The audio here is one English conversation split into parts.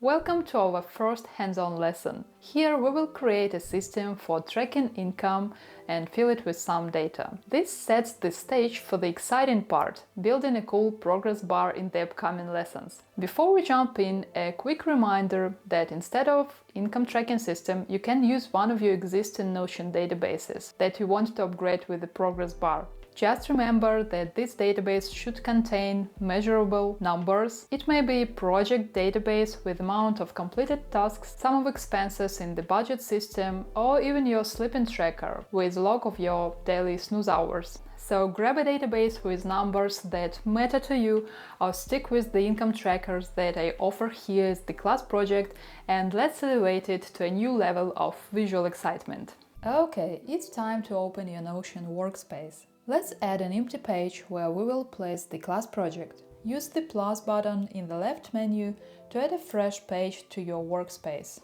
Welcome to our first hands-on lesson. Here we will create a system for tracking income and fill it with some data. This sets the stage for the exciting part, building a cool progress bar in the upcoming lessons. Before we jump in, a quick reminder that instead of income tracking system, you can use one of your existing Notion databases that you want to upgrade with the progress bar. Just remember that this database should contain measurable numbers. It may be a project database with amount of completed tasks, sum of expenses in the budget system, or even your sleeping tracker with log of your daily snooze hours. So grab a database with numbers that matter to you, or stick with the income trackers that I offer here as the class project, and let's elevate it to a new level of visual excitement. Okay, it's time to open your Notion workspace. Let's add an empty page where we will place the class project. Use the plus button in the left menu to add a fresh page to your workspace.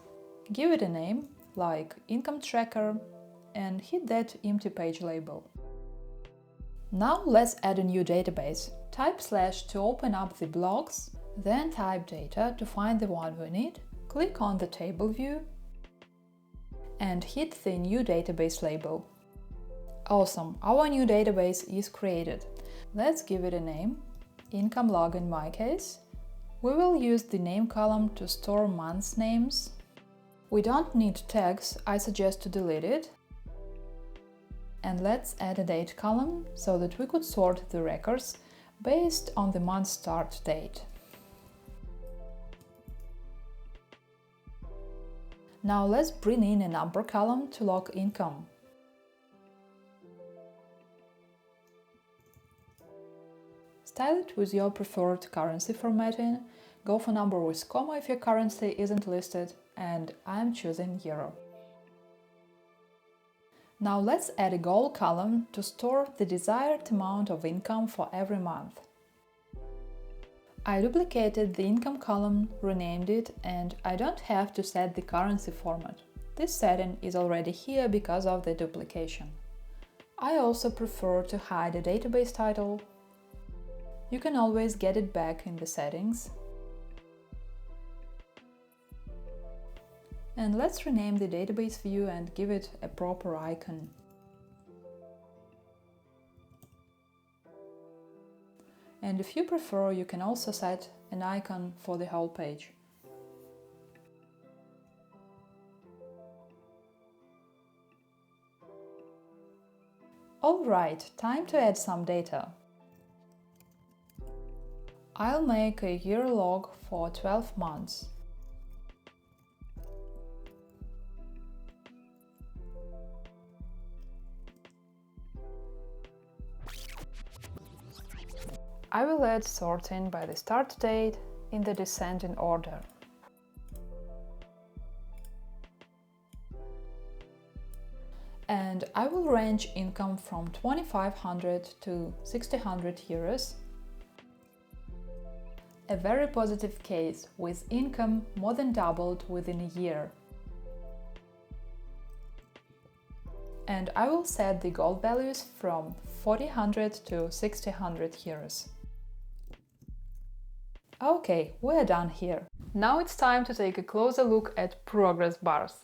Give it a name, like Income Tracker, and hit that empty page label. Now let's add a new database. Type / to open up the blocks, then type data to find the one we need, click on the table view, and hit the new database label. Awesome, our new database is created. Let's give it a name, income log in my case. We will use the name column to store months names. We don't need tags, I suggest to delete it. And let's add a date column so that we could sort the records based on the month start date. Now let's bring in a number column to log income. Style it with your preferred currency formatting, go for number with comma if your currency isn't listed, and I'm choosing euro. Now let's add a goal column to store the desired amount of income for every month. I duplicated the income column, renamed it, and I don't have to set the currency format. This setting is already here because of the duplication. I also prefer to hide a database title. You can always get it back in the settings. And let's rename the database view and give it a proper icon. And if you prefer, you can also set an icon for the whole page. Alright, time to add some data. I'll make a year log for 12 months. I will add sorting by the start date in the descending order. And I will range income from 2,500 to 1,600 euros. A very positive case with income more than doubled within a year. And I will set the goal values from 4,000 to 1,600 euros. Okay, we're done here. Now it's time to take a closer look at progress bars.